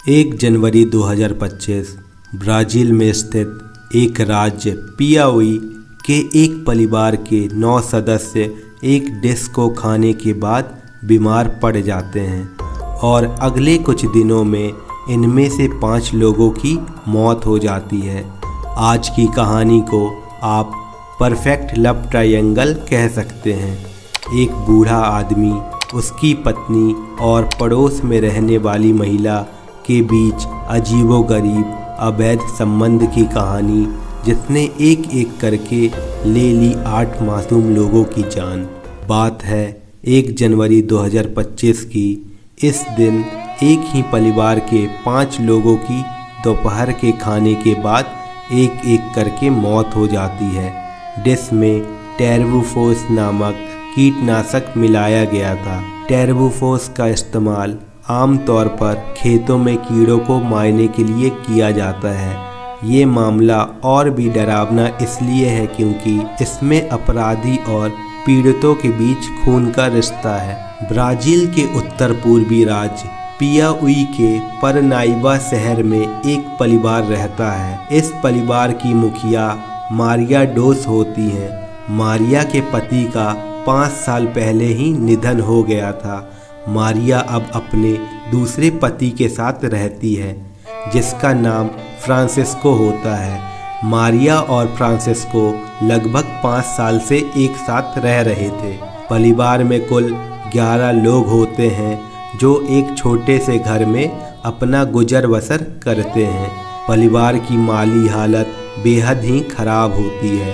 1 जनवरी 2025 Brazil में स्थित एक राज्य पियाउई के एक परिवार के 9 सदस्य एक डिश को खाने के बाद बीमार पड़ जाते हैं और अगले कुछ दिनों में इनमें से 5 लोगों की मौत हो जाती है। आज की कहानी को आप परफेक्ट लव ट्रायंगल कह सकते हैं। एक बूढ़ा आदमी, उसकी पत्नी और पड़ोस में रहने वाली महिला के बीच अजीबोगरीब अवैध संबंध की कहानी, जिसने एक एक करके ले ली 8 मासूम लोगों की जान। बात है 1 जनवरी 2025 की। इस दिन एक ही परिवार के 5 लोगों की दोपहर के खाने के बाद एक एक करके मौत हो जाती है। डिश में टेरबुफोस नामक कीटनाशक मिलाया गया था। टेरबुफोस का इस्तेमाल आमतौर पर खेतों में कीड़ों को मारने के लिए किया जाता है। ये मामला और भी डरावना इसलिए है क्योंकि इसमें अपराधी और पीड़ितों के बीच खून का रिश्ता है। ब्राज़ील के उत्तर पूर्वी राज्य पियाउई के परनाइबा शहर में एक परिवार रहता है। इस परिवार की मुखिया मारिया डोस होती हैं। मारिया के पति का 5 साल पहले ही निधन हो गया था। मारिया अब अपने दूसरे पति के साथ रहती है, जिसका नाम फ्रांसिस्को होता है। मारिया और फ्रांसिस्को लगभग 5 साल से एक साथ रह रहे थे। परिवार में कुल 11 लोग होते हैं जो एक छोटे से घर में अपना गुजर बसर करते हैं। परिवार की माली हालत बेहद ही खराब होती है।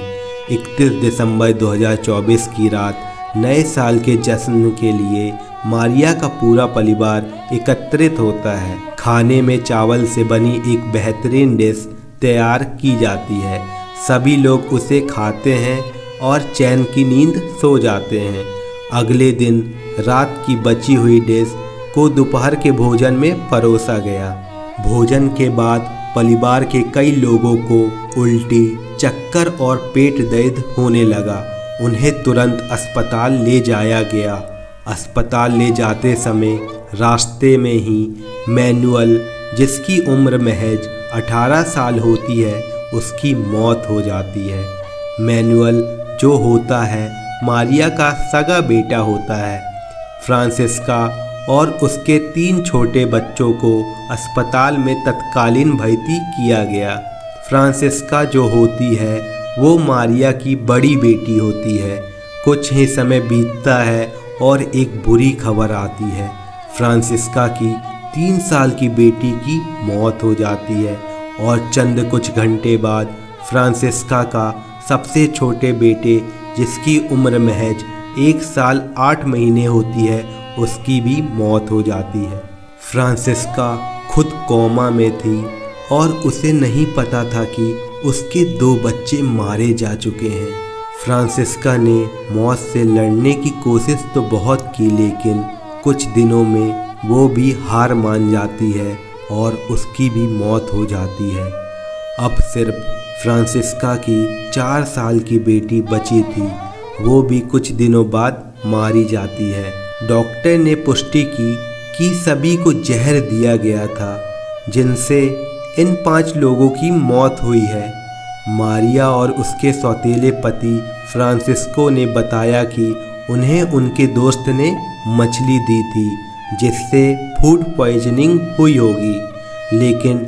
31 दिसंबर 2024 की रात नए साल के जश्न के लिए मारिया का पूरा परिवार एकत्रित होता है। खाने में चावल से बनी एक बेहतरीन डिश तैयार की जाती है। सभी लोग उसे खाते हैं और चैन की नींद सो जाते हैं। अगले दिन रात की बची हुई डिश को दोपहर के भोजन में परोसा गया। भोजन के बाद परिवार के कई लोगों को उल्टी, चक्कर और पेट दर्द होने लगा। उन्हें तुरंत अस्पताल ले जाया गया। अस्पताल ले जाते समय रास्ते में ही मैनुअल, जिसकी उम्र महज 18 साल होती है, उसकी मौत हो जाती है। मैनुअल जो होता है मारिया का सगा बेटा होता है। फ्रांसिस्का और उसके 3 छोटे बच्चों को अस्पताल में तत्कालीन भर्ती किया गया। फ्रांसिस्का जो होती है वो मारिया की बड़ी बेटी होती है। कुछ ही समय बीतता है और एक बुरी खबर आती है। फ्रांसिस्का की 3 साल की बेटी की मौत हो जाती है और चंद कुछ घंटे बाद फ्रांसिस्का का सबसे छोटे बेटे, जिसकी उम्र महज 1 साल 8 महीने होती है, उसकी भी मौत हो जाती है। फ्रांसिस्का खुद कोमा में थी और उसे नहीं पता था कि उसके 2 बच्चे मारे जा चुके हैं। फ्रांसिस्का ने मौत से लड़ने की कोशिश तो बहुत की, लेकिन कुछ दिनों में वो भी हार मान जाती है और उसकी भी मौत हो जाती है। अब सिर्फ फ्रांसिस्का की 4 साल की बेटी बची थी। वो भी कुछ दिनों बाद मारी जाती है। डॉक्टर ने पुष्टि की कि सभी को जहर दिया गया था, जिनसे इन 5 लोगों की मौत हुई है। मारिया और उसके सौतेले पति फ्रांसिस्को ने बताया कि उन्हें उनके दोस्त ने मछली दी थी, जिससे फूड पॉइजनिंग हुई होगी। लेकिन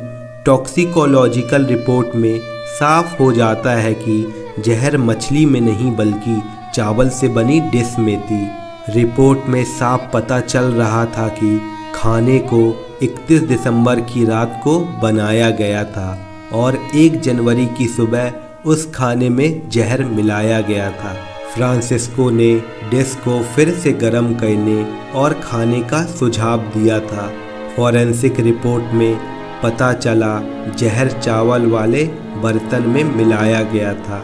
टॉक्सिकोलॉजिकल रिपोर्ट में साफ हो जाता है कि जहर मछली में नहीं बल्कि चावल से बनी डिश में थी। रिपोर्ट में साफ पता चल रहा था कि खाने को 31 दिसंबर की रात को बनाया गया था और 1 जनवरी की सुबह उस खाने में जहर मिलाया गया था। फ्रांसिस्को ने डिश को फिर से गर्म करने और खाने का सुझाव दिया था। फॉरेंसिक रिपोर्ट में पता चला जहर चावल वाले बर्तन में मिलाया गया था।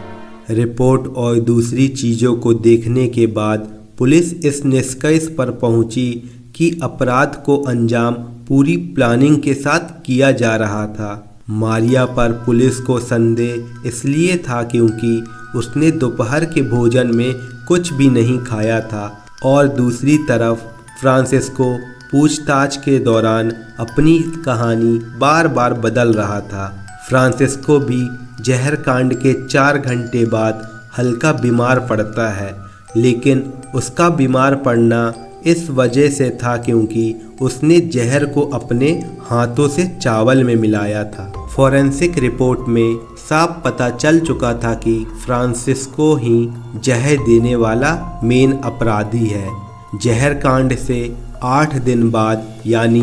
रिपोर्ट और दूसरी चीज़ों को देखने के बाद पुलिस इस निष्कर्ष पर पहुंची कि अपराध को अंजाम पूरी प्लानिंग के साथ किया जा रहा था। मारिया पर पुलिस को संदेह इसलिए था क्योंकि उसने दोपहर के भोजन में कुछ भी नहीं खाया था और दूसरी तरफ फ्रांसिस्को पूछताछ के दौरान अपनी कहानी बार बार बदल रहा था। फ्रांसिस्को भी जहर कांड के 4 घंटे बाद हल्का बीमार पड़ता है, लेकिन उसका बीमार पड़ना इस वजह से था क्योंकि उसने जहर को अपने हाथों से चावल में मिलाया था। फॉरेंसिक रिपोर्ट में साफ पता चल चुका था कि फ्रांसिस्को ही जहर देने वाला मेन अपराधी है। जहर कांड से 8 दिन बाद यानी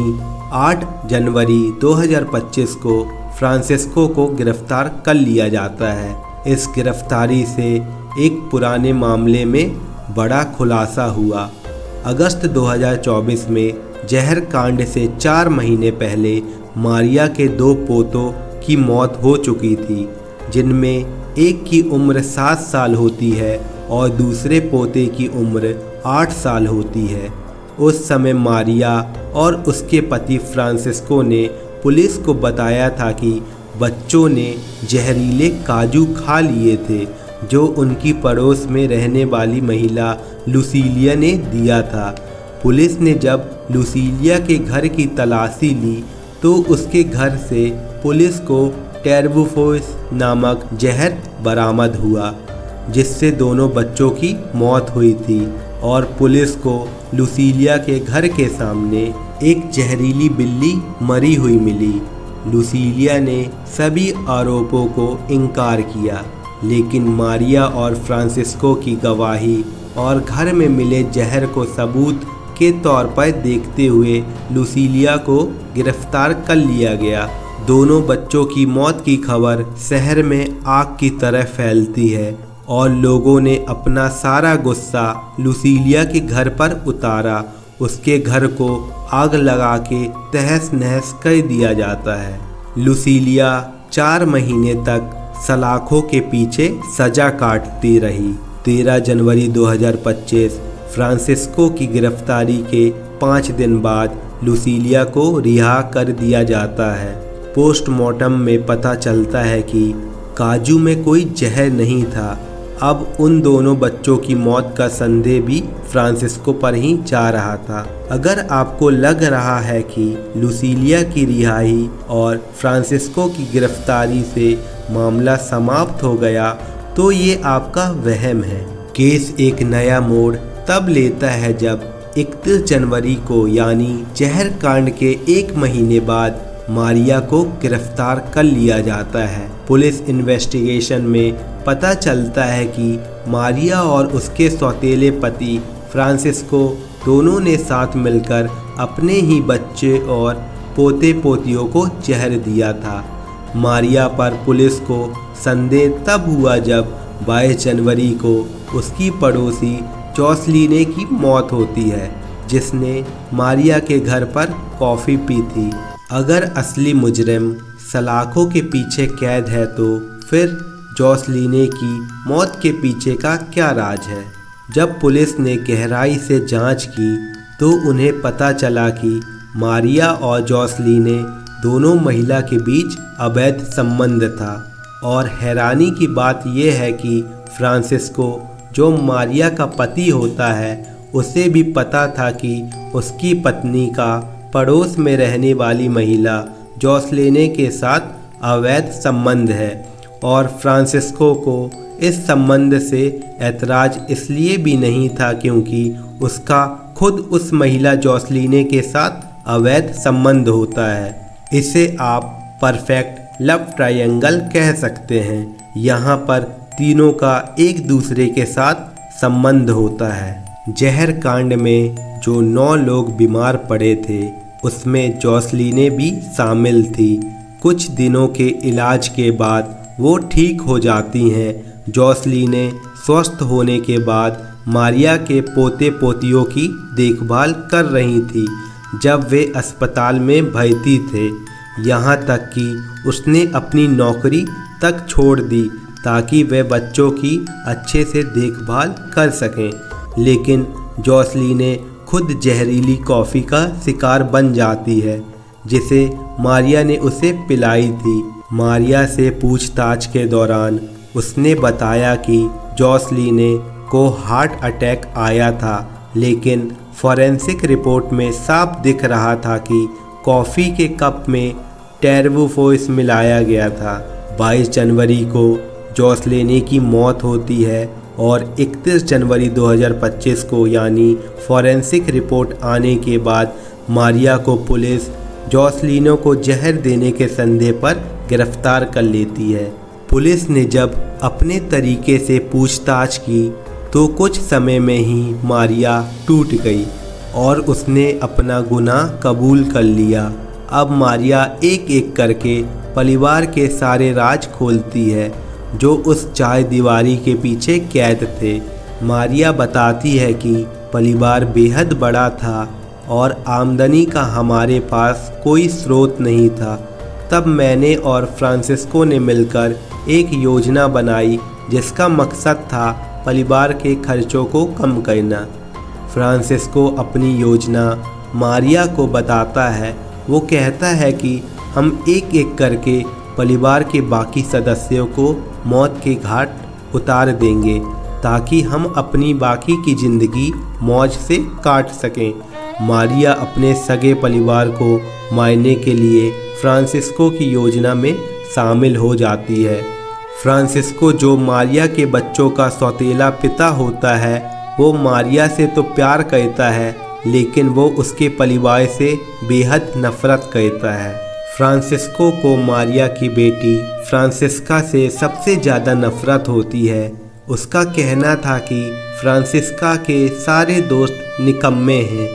8 जनवरी 2025 को फ्रांसिस्को को गिरफ्तार कर लिया जाता है। इस गिरफ्तारी से एक पुराने मामले में बड़ा खुलासा हुआ। अगस्त 2024 में जहर कांड से 4 महीने पहले मारिया के 2 पोतों की मौत हो चुकी थी, जिनमें एक की उम्र 7 साल होती है और दूसरे पोते की उम्र 8 साल होती है। उस समय मारिया और उसके पति फ्रांसिस्को ने पुलिस को बताया था कि बच्चों ने जहरीले काजू खा लिए थे, जो उनकी पड़ोस में रहने वाली महिला लुसीलिया ने दिया था। पुलिस ने जब लुसीलिया के घर की तलाशी ली तो उसके घर से पुलिस को टेरबुफोस नामक जहर बरामद हुआ, जिससे दोनों बच्चों की मौत हुई थी और पुलिस को लुसीलिया के घर के सामने एक जहरीली बिल्ली मरी हुई मिली। लुसीलिया ने सभी आरोपों को इनकार किया, लेकिन मारिया और फ्रांसिस्को की गवाही और घर में मिले जहर को सबूत के तौर पर देखते हुए लुसीलिया को गिरफ्तार कर लिया गया। दोनों बच्चों की मौत की खबर शहर में आग की तरह फैलती है और लोगों ने अपना सारा गुस्सा लुसीलिया के घर पर उतारा। उसके घर को आग लगा के तहस नहस कर दिया जाता है। लुसीलिया 4 महीने तक सलाखों के पीछे सजा काटती रही। 13 जनवरी 2025 फ्रांसिस्को की गिरफ्तारी के 5 दिन बाद लुसीलिया को रिहा कर दिया जाता है। पोस्टमार्टम में पता चलता है कि काजू में कोई जहर नहीं था। अब उन दोनों बच्चों की मौत का संदेह भी फ्रांसिस्को पर ही जा रहा था। अगर आपको लग रहा है कि लुसीलिया की रिहाई और फ्रांसिस्को की गिरफ्तारी से मामला समाप्त हो गया, तो ये आपका वहम है। केस एक नया मोड़ तब लेता है जब 31 जनवरी को यानी जहर कांड के 1 महीने बाद मारिया को गिरफ्तार कर लिया जाता है। पुलिस इन्वेस्टिगेशन में पता चलता है कि मारिया और उसके सौतेले पति फ्रांसिस्को दोनों ने साथ मिलकर अपने ही बच्चे और पोते पोतियों को जहर दिया था। मारिया पर पुलिस को संदेह तब हुआ जब 22 जनवरी को उसकी पड़ोसी जोसलीने की मौत होती है, जिसने मारिया के घर पर कॉफ़ी पी थी। अगर असली मुजरिम सलाखों के पीछे कैद है तो फिर जोसलीने की मौत के पीछे का क्या राज है? जब पुलिस ने गहराई से जांच की तो उन्हें पता चला कि मारिया और जोसलीने दोनों महिला के बीच अवैध संबंध था। और हैरानी की बात यह है कि फ्रांसिस्को, जो मारिया का पति होता है, उसे भी पता था कि उसकी पत्नी का पड़ोस में रहने वाली महिला जोसलीने के साथ अवैध संबंध है। और फ्रांसिस्को को इस संबंध से ऐतराज़ इसलिए भी नहीं था क्योंकि उसका खुद उस महिला जोसलीने के साथ अवैध संबंध होता है। इसे आप परफेक्ट लव ट्रायंगल कह सकते हैं। यहाँ पर तीनों का एक दूसरे के साथ संबंध होता है। जहर कांड में जो 9 लोग बीमार पड़े थे उसमें जोसलीने भी शामिल थी। कुछ दिनों के इलाज के बाद वो ठीक हो जाती हैं। जोसलीने स्वस्थ होने के बाद मारिया के पोते पोतियों की देखभाल कर रही थी जब वे अस्पताल में भर्ती थे। यहाँ तक कि उसने अपनी नौकरी तक छोड़ दी ताकि वे बच्चों की अच्छे से देखभाल कर सकें। लेकिन जोसलीने खुद जहरीली कॉफ़ी का शिकार बन जाती है, जिसे मारिया ने उसे पिलाई थी। मारिया से पूछताछ के दौरान उसने बताया कि जोसलीने को हार्ट अटैक आया था, लेकिन फॉरेंसिक रिपोर्ट में साफ दिख रहा था कि कॉफ़ी के कप में टेरवुफोइस मिलाया गया था। 22 जनवरी को जोसलेने की मौत होती है और 31 जनवरी 2025 को यानी फॉरेंसिक रिपोर्ट आने के बाद मारिया को पुलिस जोसलिनो को जहर देने के संदेह पर गिरफ्तार कर लेती है। पुलिस ने जब अपने तरीके से पूछताछ की तो कुछ समय में ही मारिया टूट गई और उसने अपना गुनाह कबूल कर लिया। अब मारिया एक एक करके परिवार के सारे राज खोलती है जो उस चार दीवारी के पीछे कैद थे। मारिया बताती है कि परिवार बेहद बड़ा था और आमदनी का हमारे पास कोई स्रोत नहीं था। तब मैंने और फ्रांसिस्को ने मिलकर एक योजना बनाई जिसका मकसद था परिवार के खर्चों को कम करना। फ्रांसिस्को अपनी योजना मारिया को बताता है। वो कहता है कि हम एक एक करके परिवार के बाकी सदस्यों को मौत के घाट उतार देंगे ताकि हम अपनी बाकी की ज़िंदगी मौज से काट सकें। मारिया अपने सगे परिवार को मारने के लिए फ्रांसिस्को की योजना में शामिल हो जाती है। फ्रांसिस्को जो मारिया के बच्चों का सौतेला पिता होता है वो मारिया से तो प्यार करता है लेकिन वो उसके परिवार से बेहद नफरत करता है। फ्रांसिस्को को मारिया की बेटी फ्रांसिस्का से सबसे ज़्यादा नफरत होती है। उसका कहना था कि फ्रांसिस्का के सारे दोस्त निकम्मे हैं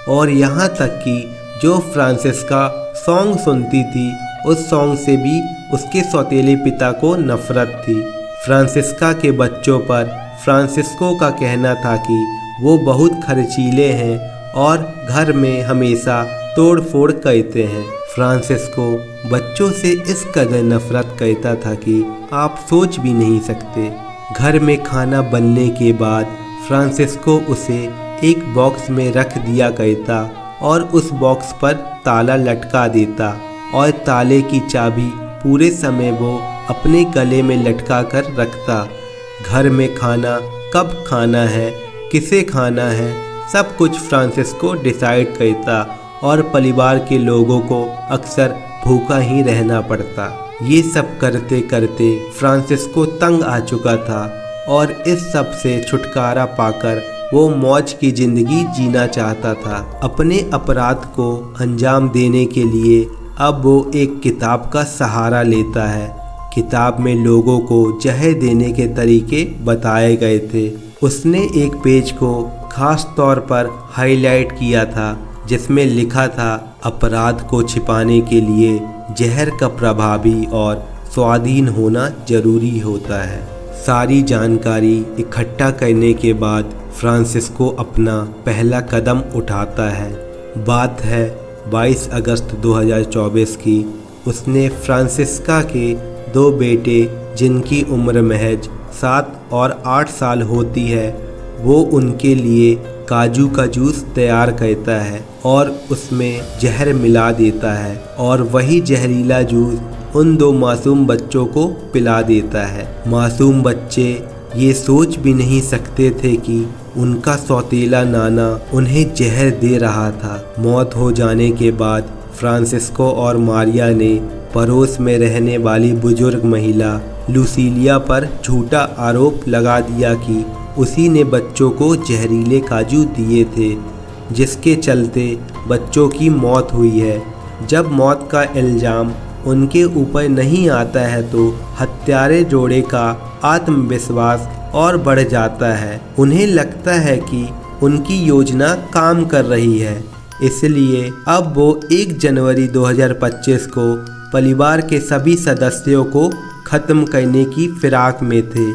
और यहाँ तक कि जो फ्रांसिस्का सॉन्ग सुनती थी उस सॉन्ग से भी उसके सौतेले पिता को नफरत थी। फ्रांसिस्का के बच्चों पर फ्रांसिस्को का कहना था कि वो बहुत खर्चीले हैं और घर में हमेशा तोड़ फोड़ करते हैं। फ्रांसिस्को बच्चों से इस कदर नफरत करता था कि आप सोच भी नहीं सकते। घर में खाना बनने के बाद फ्रांसिस्को उसे एक बॉक्स में रख दिया करता और उस बॉक्स पर ताला लटका देता और ताले की चाबी पूरे समय वो अपने गले में लटका कर रखता। घर में खाना कब खाना है, किसे खाना है, सब कुछ फ्रांसिस्को डिसाइड करता और परिवार के लोगों को अक्सर भूखा ही रहना पड़ता। ये सब करते करते फ्रांसिस्को तंग आ चुका था और इस सब से छुटकारा पाकर वो मौज की ज़िंदगी जीना चाहता था। अपने अपराध को अंजाम देने के लिए अब वो एक किताब का सहारा लेता है। किताब में लोगों को जहर देने के तरीके बताए गए थे। उसने एक पेज को खास तौर पर हाईलाइट किया था जिसमें लिखा था अपराध को छिपाने के लिए जहर का प्रभावी और स्वाधीन होना जरूरी होता है। सारी जानकारी इकट्ठा करने के बाद फ्रांसिस्को अपना पहला कदम उठाता है। बात है 22 अगस्त 2024 की। उसने फ्रांसिस्का के 2 बेटे जिनकी उम्र महज 7 और 8 साल होती है वो उनके लिए काजू का जूस तैयार करता है और उसमें जहर मिला देता है और वही जहरीला जूस उन 2 मासूम बच्चों को पिला देता है। मासूम बच्चे ये सोच भी नहीं सकते थे कि उनका सौतेला नाना उन्हें जहर दे रहा था। मौत हो जाने के बाद फ्रांसिस्को और मारिया ने पड़ोस में रहने वाली बुजुर्ग महिला लुसीलिया पर झूठा आरोप लगा दिया कि उसी ने बच्चों को जहरीले काजू दिए थे, जिसके चलते बच्चों की मौत हुई है। जब मौत का इल्ज़ाम उनके ऊपर नहीं आता है तो हत्यारे जोड़े का आत्मविश्वास और बढ़ जाता है। उन्हें लगता है कि उनकी योजना काम कर रही है, इसलिए अब वो 1 जनवरी 2025 को परिवार के सभी सदस्यों को ख़त्म करने की फिराक में थे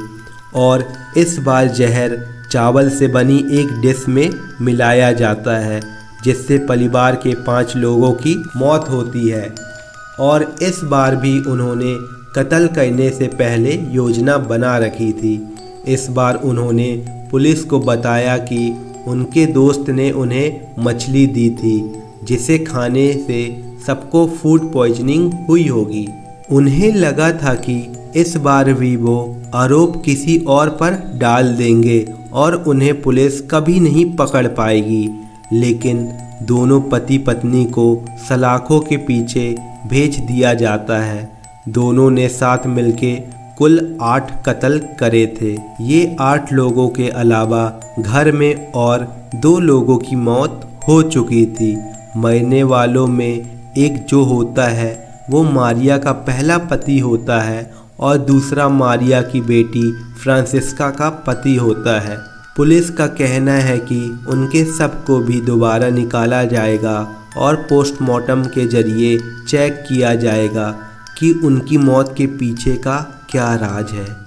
और इस बार जहर चावल से बनी एक डिश में मिलाया जाता है जिससे परिवार के 5 लोगों की मौत होती है। और इस बार भी उन्होंने कत्ल करने से पहले योजना बना रखी थी। इस बार उन्होंने पुलिस को बताया कि उनके दोस्त ने उन्हें मछली दी थी जिसे खाने से सबको फूड पॉइजनिंग हुई होगी। उन्हें लगा था कि इस बार भी वो आरोप किसी और पर डाल देंगे और उन्हें पुलिस कभी नहीं पकड़ पाएगी, लेकिन दोनों पति पत्नी को सलाखों के पीछे भेज दिया जाता है। दोनों ने साथ मिलके कुल 8 कत्ल करे थे। ये 8 लोगों के अलावा घर में और 2 लोगों की मौत हो चुकी थी। मरने वालों में एक जो होता है वो मारिया का पहला पति होता है और दूसरा मारिया की बेटी फ्रांसिस्का का पति होता है। पुलिस का कहना है कि उनके शव को भी दोबारा निकाला जाएगा और पोस्टमार्टम के जरिए चेक किया जाएगा कि उनकी मौत के पीछे का क्या राज है।